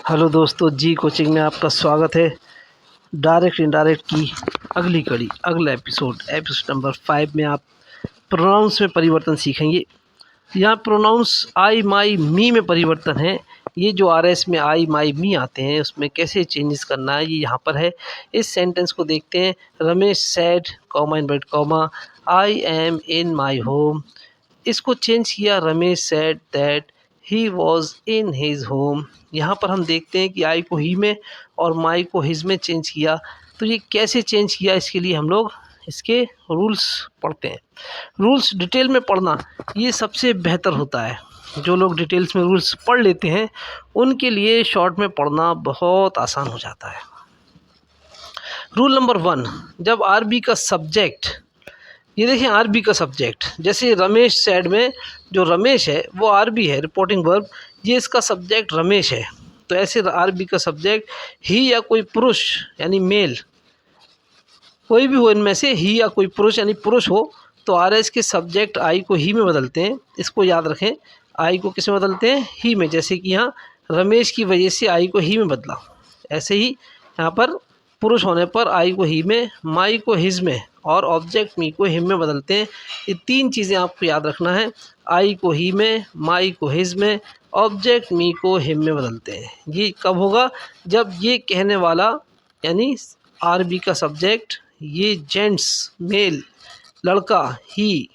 Hello दोस्तों, जी coaching में आपका स्वागत है। डायरेक्ट इनडायरेक्ट की अगली कड़ी, अगला एपिसोड नंबर 5 में आप प्रोनाउंस में परिवर्तन सीखेंगे। यहाँ प्रोनाउंस आई माई मी में परिवर्तन है। ये जो आर एस में आई माई मी आते हैं उसमें कैसे चेंजेस करना है ये यहाँ पर है। इस सेंटेंस को देखते हैं। Ramesh said comma inverted comma I am in my home. इसको चेंज किया, Ramesh said that he was in his home. यहाँ पर हम देखते हैं कि आई को ही में और माई को हिज में चेंज किया। तो ये कैसे चेंज किया, इसके लिए हम लोग इसके रूल्स पढ़ते हैं। रूल्स डिटेल में पढ़ना ये सबसे बेहतर होता है। जो लोग डिटेल्स में रूल्स पढ़ लेते हैं उनके लिए शॉर्ट में पढ़ना बहुत आसान हो जाता है। रूल नंबर 1, जब आरबी का सब्जेक्ट, ये देखें आरबी का सब्जेक्ट, जैसे रमेश सैड में जो रमेश है वो आरबी है, रिपोर्टिंग वर्ब, ये इसका सब्जेक्ट रमेश है। तो ऐसे आरबी का सब्जेक्ट ही या कोई पुरुष यानी मेल, कोई भी हो इनमें से, ही या कोई पुरुष यानी पुरुष हो तो आर एस के सब्जेक्ट आई को ही में बदलते हैं। इसको याद रखें, आई को किस में बदलते हैं? ही में। जैसे कि यहाँ रमेश की वजह से आई को ही में बदला, ऐसे ही यहाँ पर पुरुष होने पर आई को ही में, माई को हिज में और ऑब्जेक्ट मी को हिम में बदलते हैं। ये 3 चीज़ें आपको याद रखना है। आई को ही में, माई को हिज में, ऑब्जेक्ट मी को हिम में बदलते हैं। ये कब होगा? जब ये कहने वाला यानी आर बी का सब्जेक्ट ये जेंट्स, मेल, लड़का, ही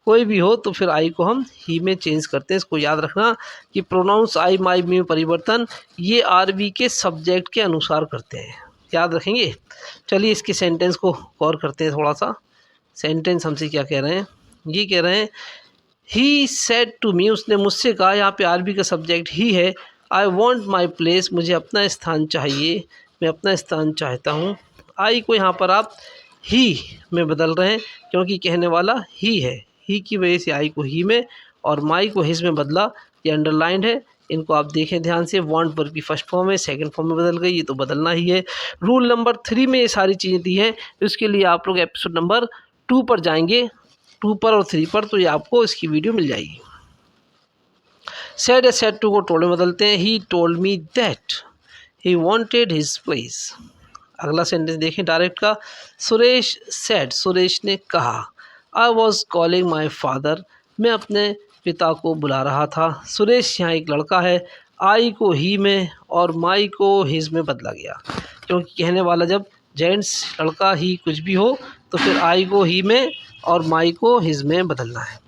कोई भी हो तो फिर आई को हम ही में चेंज करते हैं। इसको याद रखना कि प्रोनाउंस आई माई मी में परिवर्तन ये आर बी के सब्जेक्ट के अनुसार करते हैं, याद रखेंगे। चलिए इसके सेंटेंस को गौर करते हैं थोड़ा सा। सेंटेंस हमसे क्या कह रहे हैं? ये कह रहे हैं ही सेड टू मी, उसने मुझसे कहा, यहाँ पे आर बी का सब्जेक्ट ही है। आई वॉन्ट माई प्लेस, मुझे अपना स्थान चाहिए, मैं अपना स्थान चाहता हूँ। आई को यहाँ पर आप ही में बदल रहे हैं क्योंकि कहने वाला ही है। ही की वजह से आई को ही में और माई को हिज में बदला, ये अंडरलाइंड है। इनको आप देखें ध्यान से। वांट वर्ब की फर्स्ट फॉर्म है, सेकंड फॉर्म में बदल गई, ये तो बदलना ही है। रूल नंबर 3 में ये सारी चीज़ें दी हैं। इसके लिए आप लोग एपिसोड नंबर 2 पर जाएंगे, 2 पर और 3 पर, तो ये आपको इसकी वीडियो मिल जाएगी। सेड सेड टू को टोल्ड में बदलते हैं। He told me that he wanted his place. अगला सेंटेंस देखें डायरेक्ट का। सुरेश सेड, सुरेश ने कहा, I was calling my father, मैं अपने पिता को बुला रहा था। सुरेश यहाँ एक लड़का है, आई को ही में और माई को हिज में बदला गया क्योंकि कहने वाला जब जेंट्स, लड़का, ही कुछ भी हो तो फिर आई को ही में और माई को हिज में बदलना है।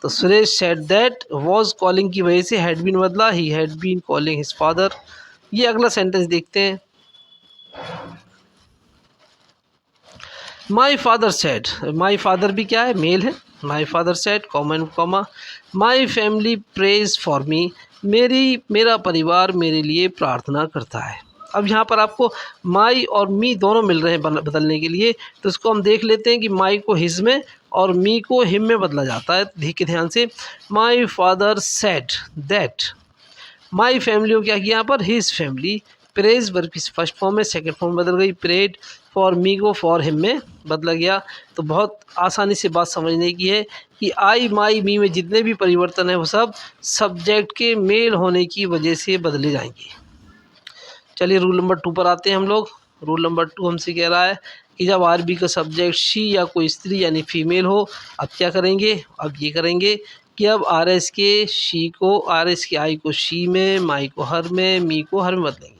तो Suresh said that was calling की वजह से हैड बीन बदला, he had been calling his father. ये अगला सेंटेंस देखते हैं। My father said, my father भी क्या है? मेल है। My father said comma my family prays for me, मेरा परिवार मेरे लिए प्रार्थना करता है। अब यहाँ पर आपको माई और मी दोनों मिल रहे हैं बदलने के लिए, तो इसको हम देख लेते हैं कि माई को हिज में और मी को हिम में बदला जाता है। देखिए ध्यान से। माई father said that, my family को क्या किया यहाँ पर? His family. प्रेज वर्ब की फर्स्ट फॉर्म में, सेकंड फॉर्म बदल गई, प्रेड। फॉर मी को फॉर हिम में बदला गया। तो बहुत आसानी से बात समझने की है कि आई माई मी में जितने भी परिवर्तन है वो सब सब्जेक्ट के मेल होने की वजह से बदले जाएंगे। चलिए रूल नंबर 2 पर आते हैं हम लोग। रूल नंबर 2 हमसे कह रहा है कि जब आर बी का सब्जेक्ट शी या कोई स्त्री यानी फीमेल हो, अब क्या करेंगे? अब ये करेंगे कि अब आर एस के शी को, आर एस के आई को शी में, माई को हर में, मी को हर में बदलेंगे।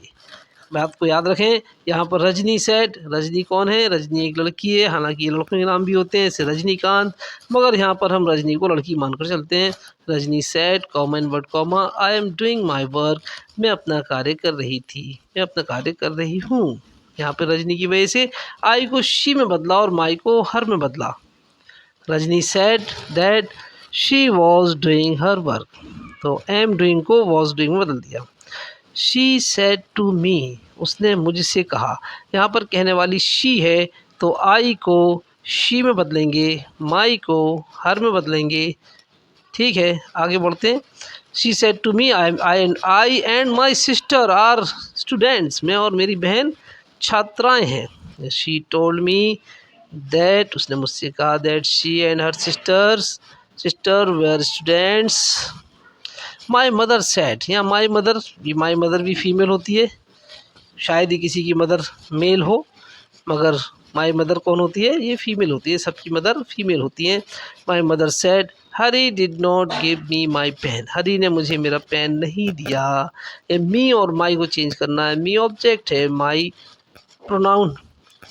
बात को याद रखें। यहाँ पर रजनी सेड, रजनी कौन है? रजनी एक लड़की है, हालांकि ये लड़कों के नाम भी होते हैं, जैसे रजनीकांत, मगर यहाँ पर हम रजनी को लड़की मानकर चलते हैं। Rajni said comma inverted comma I am doing my work, मैं अपना कार्य कर रही थी, मैं अपना कार्य कर रही हूँ। यहाँ पे रजनी की वजह से आई को शी में बदला और माई को हर में बदला। Rajni said that she was doing her work, तो एम डूइंग को वॉज डूइंग में बदल दिया। शी सेड टू मी, उसने मुझसे कहा। यहाँ पर कहने वाली शी है तो आई को शी में बदलेंगे, माई को हर में बदलेंगे। ठीक है, आगे बढ़ते हैं। She said to me I and my sister are students, मैं और मेरी बहन छात्राएं हैं। शी टोल्ड मी दैट, उसने मुझसे कहा, that she and her sister were students. My mother said, यहाँ माई मदर, ये माई मदर भी फीमेल होती है, शायद ही किसी की मदर मेल हो, मगर माई मदर कौन होती है, ये फीमेल होती है, सबकी मदर फीमेल होती हैं। My mother said Hari did not give me my pen, Hari ने मुझे मेरा पेन नहीं दिया। ये मी और माई को चेंज करना है, मी ऑब्जेक्ट है, माई प्रोनाउन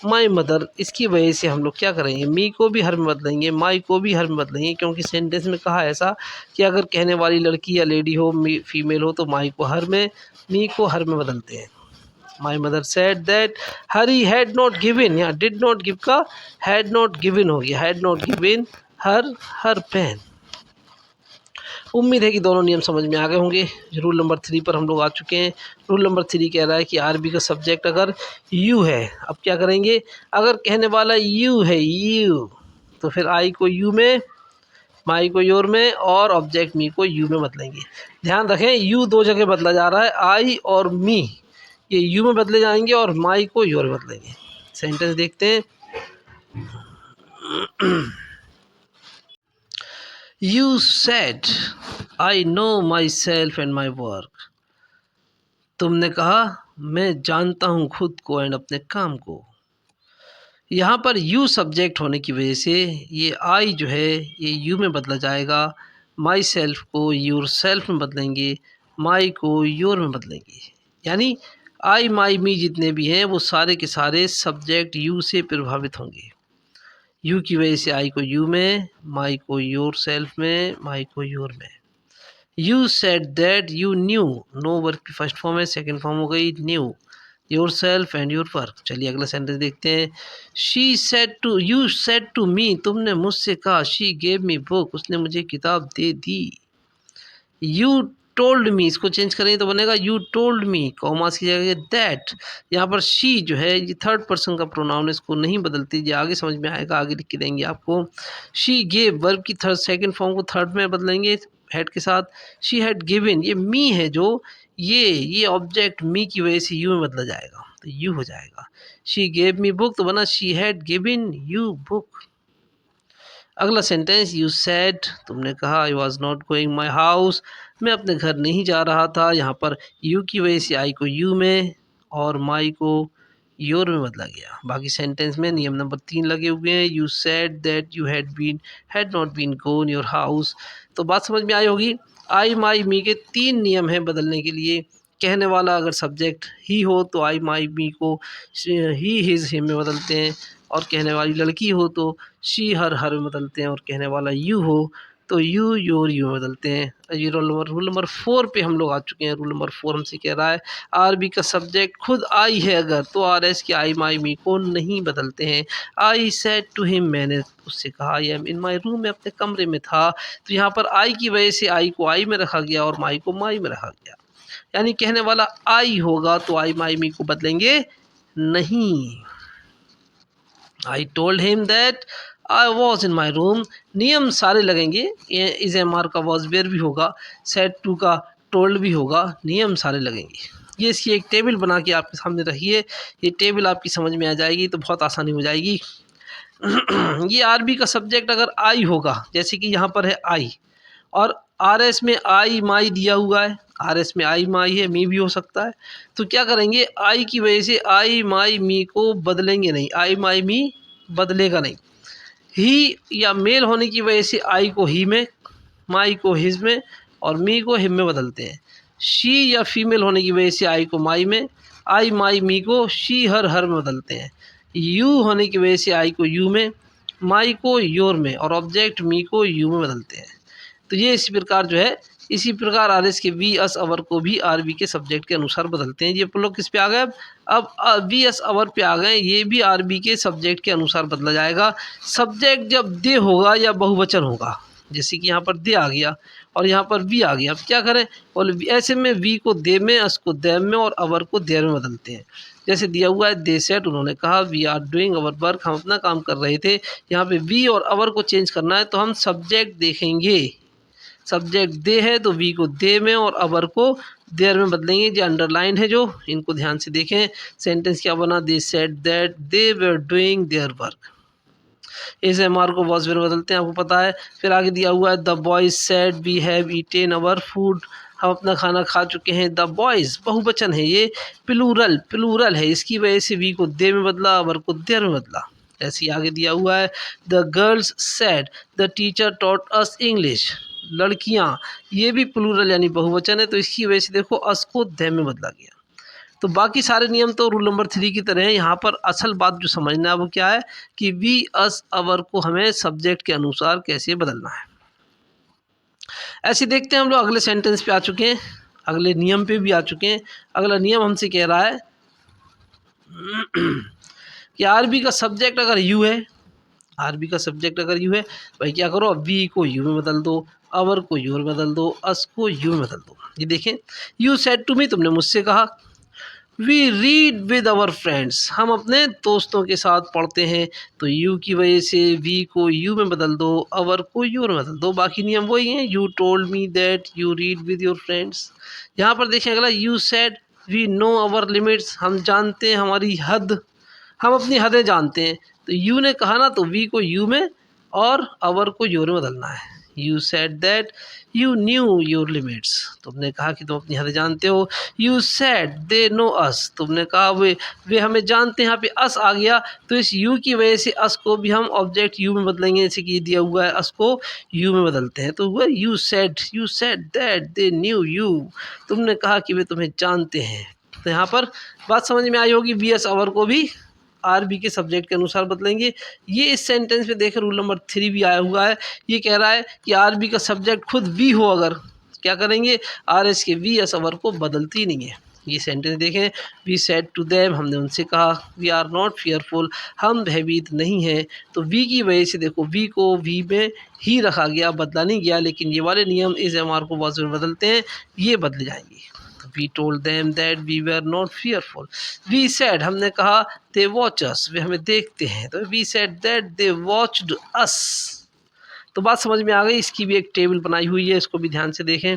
माई मदर, इसकी वजह से हम लोग क्या करेंगे, मी को भी हर में बदलेंगे, माई को भी हर में बदलेंगे, क्योंकि सेंटेंस में कहा ऐसा कि अगर कहने वाली लड़की या लेडी हो, फीमेल हो, तो माई को हर में, मी को हर में बदलते हैं। माई मदर सेड दैट हरी हैड नॉट गिवन, यहाँ डिड नॉट गिव का हैड नॉट गिवन हो गया, had not given her pen. उम्मीद है कि दोनों नियम समझ में आ गए होंगे। रूल नंबर 3 पर हम लोग आ चुके हैं। रूल नंबर 3 कह रहा है कि आरबी का सब्जेक्ट अगर यू है, अब क्या करेंगे, अगर कहने वाला यू है, यू, तो फिर आई को यू में, माई को योर में, और ऑब्जेक्ट मी को यू में बदलेंगे। ध्यान रखें, यू दो जगह बदला जा रहा है, आई और मी ये यू में बदले जाएंगे और माई को योर में बदलेंगे। सेंटेंस देखते हैं। You said I know my self and my work, तुमने कहा मैं जानता हूँ खुद को एंड अपने काम को। यहाँ पर यू सब्जेक्ट होने की वजह से ये आई जो है ये यू में बदला जाएगा, माई सेल्फ को योर सेल्फ में बदलेंगे, माई को योर में बदलेंगे। यानी आई माई मी जितने भी हैं वो सारे के सारे सब्जेक्ट यू से प्रभावित होंगे। यू की वजह से आई को यू में, माई को योर सेल्फ में, माई को योर में। You said that you knew, know work की फर्स्ट फॉर्म है, सेकंड फॉर्म हो गई knew, yourself and your work. चलिए अगला सेंटेंस देखते हैं। She said to, you said to me, तुमने मुझसे कहा, शी गेव मी बुक, उसने मुझे किताब दे दी। यू टोल्ड मी, इसको चेंज करेंगे तो बनेगा यू टोल्ड मी, कॉमास की जगह दैट। यहाँ पर शी जो है ये थर्ड पर्सन का प्रोनाउन है, इसको नहीं बदलती, ये आगे समझ में आएगा, आगे लिख के देंगे आपको। शी गेव वर्ब की थर्ड सेकंड फॉर्म को थर्ड में बदलेंगे हेड के साथ। शी हैड गिवन, ये मी है जो ये ऑब्जेक्ट मी की वजह से यू में बदला जाएगा, तो यू हो जाएगा। शी गेव मी बुक तो बना she had given you book. अगला सेंटेंस, यू सेड, तुमने कहा, I was not going my house, मैं अपने घर नहीं जा रहा था। यहाँ पर यू की वजह से आई को यू में और माई को योर में बदला गया। बाकी सेंटेंस में नियम नंबर 3 लगे हुए हैं। You said that you had not been gone your house, तो बात समझ में आई होगी। आई माई मी के 3 नियम हैं बदलने के लिए। कहने वाला अगर सब्जेक्ट ही हो तो आई माई मी को ही हिज हिम में बदलते हैं, और कहने वाली लड़की हो तो शी हर में बदलते हैं, और कहने वाला यू हो तो यू योर यू में बदलते हैं। ये रूल नंबर 4 पे हम लोग आ चुके हैं। रूल नंबर 4 हमसे कह रहा है आर बी का सब्जेक्ट खुद आई है अगर, तो आर एस के आई माई मी को नहीं बदलते हैं। आई सेड टू हिम, मैंने उससे कहा, आई एम इन माई रूम, मैं अपने कमरे में था। तो यहाँ पर आई की वजह से आई को आई में रखा गया और माई को माई में रखा गया। यानी कहने वाला आई होगा तो आई माई मी को बदलेंगे नहीं। I told him that I was in my room, नियम सारे लगेंगे। इज एम आर का वॉज वेयर भी होगा, सेड टू का टोल्ड भी होगा, नियम सारे लगेंगे। ये इसकी एक टेबल बना के आपके सामने रखिए, ये टेबल आपकी समझ में आ जाएगी तो बहुत आसानी हो जाएगी। ये आरबी का सब्जेक्ट अगर आई होगा, जैसे कि यहाँ पर है आई, और आर एस में आई माई दिया हुआ है, आर एस में आई माई है, मी भी हो सकता है, तो क्या करेंगे, आई की वजह से आई माई मी को बदलेंगे नहीं, आई माई मी बदलेगा नहीं। ही या मेल होने की वजह से आई को ही में, माई को हिज में, और मी को हिम में बदलते हैं। शी या फीमेल होने की वजह से आई को माई में, आई माई मी को शी हर में बदलते हैं। यू होने की वजह से आई को यू में, माई को योर में, और ऑब्जेक्ट मी को यू में बदलते हैं। तो ये इसी प्रकार जो है, इसी प्रकार आर एस के वी अस अवर को भी आर बी के सब्जेक्ट के अनुसार बदलते हैं। ये लोग किस पे आ गए, अब वी अस अवर पे आ गए, ये भी आर बी के सब्जेक्ट के अनुसार बदला जाएगा। सब्जेक्ट जब दे होगा या बहुवचन होगा, जैसे कि यहाँ पर दे आ गया और यहाँ पर वी आ गया, अब क्या करें, और ऐसे में वी को दे में, अस को दैम में, और अवर को देर में बदलते हैं। जैसे दिया हुआ है, दे सेड, उन्होंने कहा, we are doing our work, हम अपना काम कर रहे थे। यहाँ पे वी और अवर को चेंज करना है तो हम सब्जेक्ट देखेंगे। सब्जेक्ट दे है तो वी को दे में और अवर को देयर में बदलेंगे। जो अंडरलाइन है, जो इनको ध्यान से देखें। सेंटेंस क्या बना, they said that they were doing their work. इस एम आर को वॉज में बदलते हैं, आपको पता है। फिर आगे दिया हुआ है the boys said we have eaten our food, हम अपना खाना खा चुके हैं। द बॉयज़ बहुवचन है, ये प्लूरल है, इसकी वजह से वी को दे में बदला, अवर को देर में बदला। ऐसे ही आगे दिया हुआ है the girls said the teacher taught us English, लड़कियाँ, ये भी प्लूरल यानी बहुवचन है, तो इसकी वजह से देखो अस को दे में बदला गया। तो बाकी सारे नियम तो रूल नंबर 3 की तरह हैं। यहाँ पर असल बात जो समझना है वो क्या है कि वी अस अवर को हमें सब्जेक्ट के अनुसार कैसे बदलना है। ऐसे देखते हैं हम लोग अगले सेंटेंस पे आ चुके हैं, अगले नियम पे भी आ चुके हैं। अगला नियम हमसे कह रहा है कि आरबी का सब्जेक्ट अगर यू है, आरबी का सब्जेक्ट अगर यू है, भाई क्या करो, वी को यू में बदल दो, अवर को यू में बदल दो, अस को यू में बदल दो। ये देखें, यू सेड टू मी, तुमने मुझसे कहा। We read with our friends, हम अपने दोस्तों के साथ पढ़ते हैं, तो यू की वजह से वी को यू में बदल दो, अवर को यू में बदल दो। बाकी नियम वही हैं। You told me that you read with your friends. यहाँ पर देखें अगला, you said we know our limits, हम जानते हैं हमारी हद, हम अपनी हदें जानते हैं, तो यू ने कहा ना, तो वी को यू में और अवर को यू में बदलना है। You said that you new your limits, तुमने कहा कि तुम अपनी हदें जानते हो। You said they know us, तुमने कहा वे हमें जानते हैं। यहाँ पे अस आ गया, तो इस यू की वजह से अस को भी हम ऑब्जेक्ट यू में बदलेंगे, जैसे कि दिया हुआ है अस को यू में बदलते हैं, तो हुआ you said that they knew you, तुमने कहा कि वे तुम्हें जानते हैं। तो यहाँ पर बात समझ में आई होगी, वी एस अवर को भी आरबी के सब्जेक्ट के अनुसार बदलेंगे। ये इस सेंटेंस में देखें रूल नंबर 3 भी आया हुआ है। ये कह रहा है कि आरबी का सब्जेक्ट खुद वी हो, अगर क्या करेंगे, आर एस के वी एस अवर को बदलती नहीं है। ये सेंटेंस देखें, वी सेड टू देम, हमने उनसे कहा। वी आर नॉट फियरफुल, हम भयभीत नहीं हैं, तो वी की वजह से देखो वी को वी में ही रखा गया, बदला नहीं गया। लेकिन ये वाले नियम इस एम आर को वॉज में बदलते हैं, ये बदले जाएंगे। We told them that we were not fearful. We said, हमने कहा, दे वॉच अस, वे हमें देखते हैं, तो we said that they watched us. तो बात समझ में आ गई। इसकी भी एक टेबल बनाई हुई है, इसको भी ध्यान से देखें।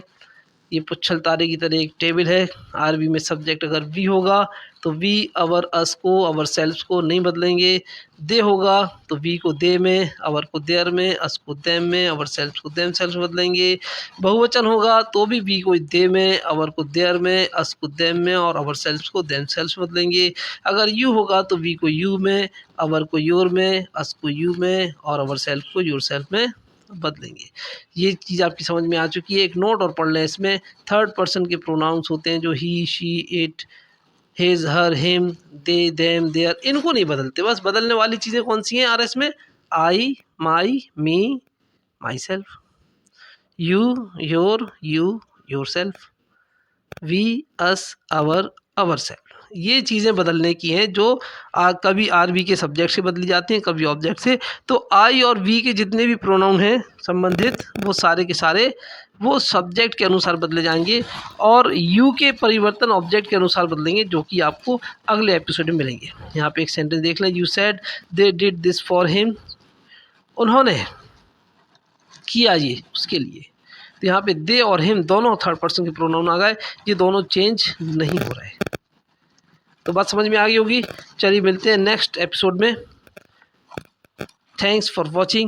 ये पुच्छल तारे की तरह एक टेबल है। आरबी में सब्जेक्ट अगर वी होगा तो वी अवर अस को अवर सेल्फ को नहीं बदलेंगे। दे होगा तो वी को दे में, अवर को देयर में, अस को देम में, अवर सेल्फ को देम सेल्फ बदलेंगे। बहुवचन होगा तो भी वी को दे में, अवर को देयर में, अस को देम में और अवर सेल्फ को देम सेल्फ बदलेंगे। अगर यू होगा तो वी को यू में, अवर को योर में, अस को यू में और अवर सेल्फ को योर सेल्फ में बदलेंगे। ये चीज़ आपकी समझ में आ चुकी है। एक नोट और पढ़ लें, इसमें थर्ड पर्सन के प्रोनाउंस होते हैं जो he, she, it, his, her, him, they, them, their, इनको नहीं बदलते। बस बदलने वाली चीज़ें कौन सी हैं आरएस में, I, my, me, myself, you, your, you, yourself, we, us, ourself. ये चीज़ें बदलने की हैं जो कभी आर वी के सब्जेक्ट से बदली जाती हैं, कभी ऑब्जेक्ट से। तो आई और वी के जितने भी प्रोनाउन हैं संबंधित, वो सारे के सारे वो सब्जेक्ट के अनुसार बदले जाएंगे और यू के परिवर्तन ऑब्जेक्ट के अनुसार बदलेंगे, जो कि आपको अगले एपिसोड में मिलेंगे। यहाँ पे एक सेंटेंस देख लें, you said they did this for him, उन्होंने किया ये उसके लिए। तो यहाँ पे दे और हिम दोनों थर्ड पर्सन के प्रोनाउन आ गए, ये दोनों चेंज नहीं हो रहे। तो बात समझ में आ गई होगी। चलिए मिलते हैं नेक्स्ट एपिसोड में। Thanks for watching.